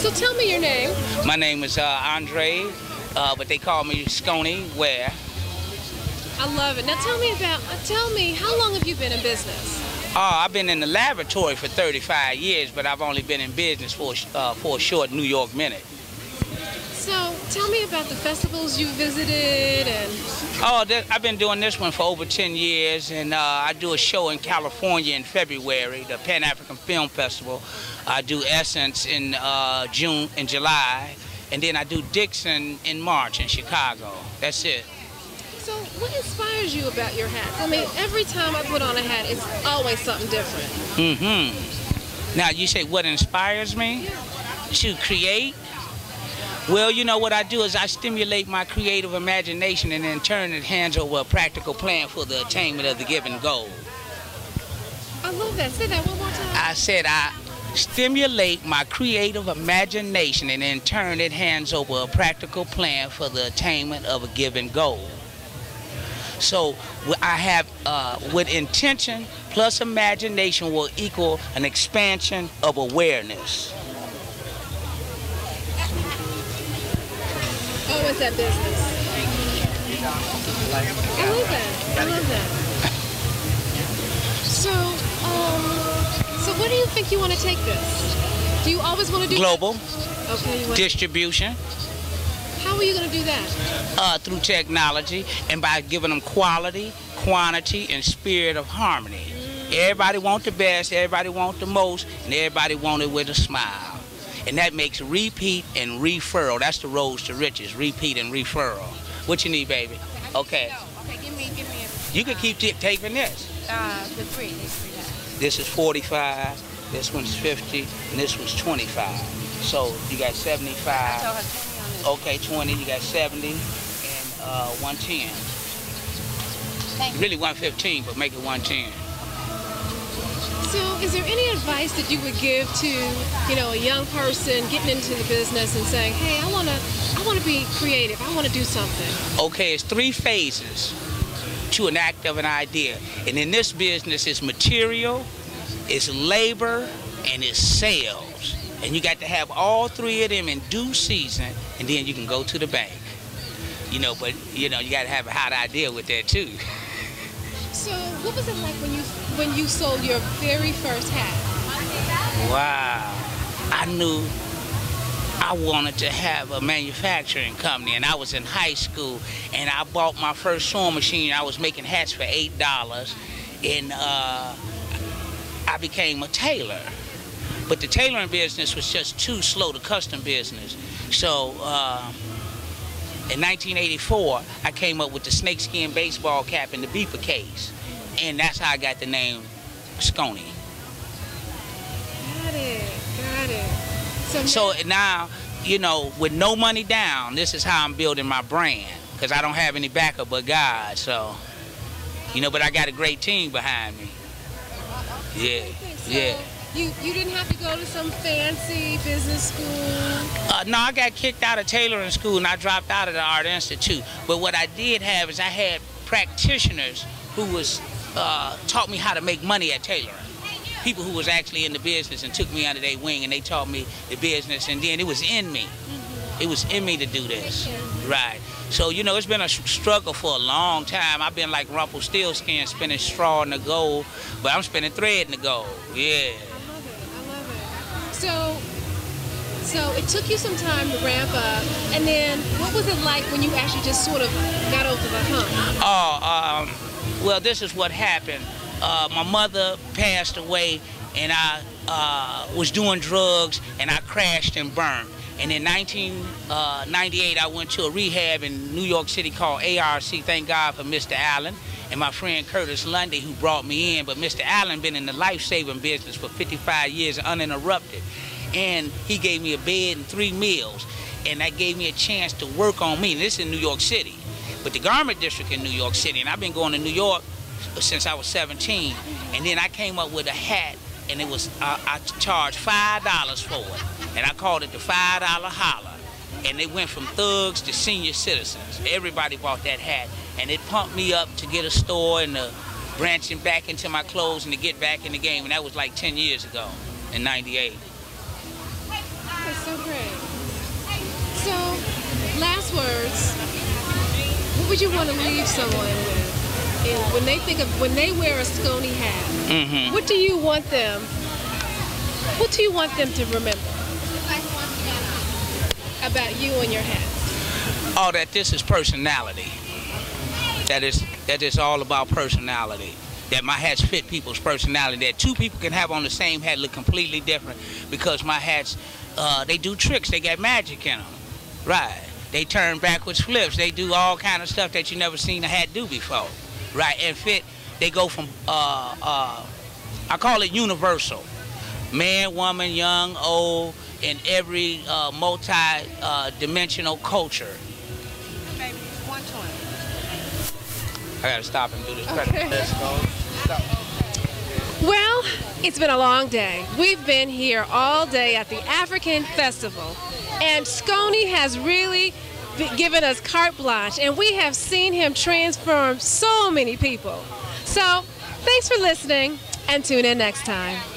So tell me your name. My name is Andre, but they call me Sconi. Where? I love it. Now tell me, how long have you been in business? I've been in the laboratory for 35 years, but I've only been in business for a short New York minute. So tell me about the festivals you visited and... I've been doing this one for over 10 years, and I do a show in California in February, the Pan-African Film Festival. I do Essence in July, and then I do Dixon in March in Chicago. That's it. So what inspires you about your hats? I mean, every time I put on a hat, it's always something different. Mm-hmm. Now, you say what inspires me? Yeah. To create? Well, you know what I do is I stimulate my creative imagination and in turn it hands over a practical plan for the attainment of the given goal. I love that. Say that one more time. I said I stimulate my creative imagination and in turn it hands over a practical plan for the attainment of a given goal. So I have, with intention plus imagination will equal an expansion of awareness. Oh, it's that business. I love that. I love that. So where do you think you want to take this? Do you always want to do global? That? Okay. Distribution. How are you going to do that? Through technology and by giving them quality, quantity, and spirit of harmony. Everybody wants the best, everybody wants the most, and everybody wants it with a smile. And that makes repeat and referral. That's the roads to riches, repeat and referral. What you need, baby? Okay. Okay, give me You can keep taking this. the three. This is 45, this one's 50, and this one's 25. So you got 75. I told her 20 on this. Okay, 20, you got 70, and 110. Thank you. Really 115, but make it 110. So is there any advice that you would give to, a young person getting into the business and saying, hey, I want to be creative, I want to do something? Okay, it's 3 phases to an act of an idea. And in this business, it's material, it's labor, and it's sales. And you got to have all 3 of them in due season, and then you can go to the bank. But you got to have a hot idea with that too. So what was it like when you sold your very first hat? Wow. I knew I wanted to have a manufacturing company, and I was in high school, and I bought my first sewing machine. I was making hats for $8, and I became a tailor. But the tailoring business was just too slow, the custom business. So in 1984, I came up with the snakeskin baseball cap and the beeper case. And that's how I got the name Sconi. Got it. So now, with no money down, this is how I'm building my brand. Because I don't have any backup but God, so, but I got a great team behind me. Yeah, yeah. You didn't have to go to some fancy business school? No, I got kicked out of tailoring school and I dropped out of the Art Institute. But what I did have is I had practitioners who taught me how to make money at tailoring. People who was actually in the business and took me under their wing and they taught me the business, and then it was in me. It was in me to do this. Right. So, it's been a struggle for a long time. I've been like Rumpelstiltskin, spinning straw in the gold, but I'm spinning thread in the gold. Yeah. I love it. So it took you some time to ramp up, and then what was it like when you actually just sort of got over the hump? Well, this is what happened. My mother passed away, and I was doing drugs, and I crashed and burned. And in 1998, I went to a rehab in New York City called ARC. Thank God for Mr. Allen and my friend Curtis Lundy, who brought me in. But Mr. Allen been in the life-saving business for 55 years uninterrupted. And he gave me a bed and 3 meals. And that gave me a chance to work on me. And this is in New York City. But the garment district in New York City, and I've been going to New York since I was 17. And then I came up with a hat, and it was I charged $5 for it. And I called it the $5 holler. And it went from thugs to senior citizens. Everybody bought that hat. And it pumped me up to get a store and branching back into my clothes and to get back in the game. And that was like 10 years ago in 98. That's so great. would you want to leave someone with? And when they wear a sconi hat, what do you want them? What do you want them to remember about you and your hat? Oh, that this is personality. That is all about personality. That my hats fit people's personality. That two people can have on the same hat look completely different because my hats, they do tricks. They got magic in them. Right. They turn backwards flips. They do all kind of stuff that you never seen a hat do before. Right. And fit, they go from, I call it universal. Man, woman, young, old, in every multi-dimensional culture. Baby, 120. I gotta stop and do this. Okay. Well, it's been a long day. We've been here all day at the African Festival, and Sconi has really given us carte blanche, and we have seen him transform so many people. So, thanks for listening, and tune in next time.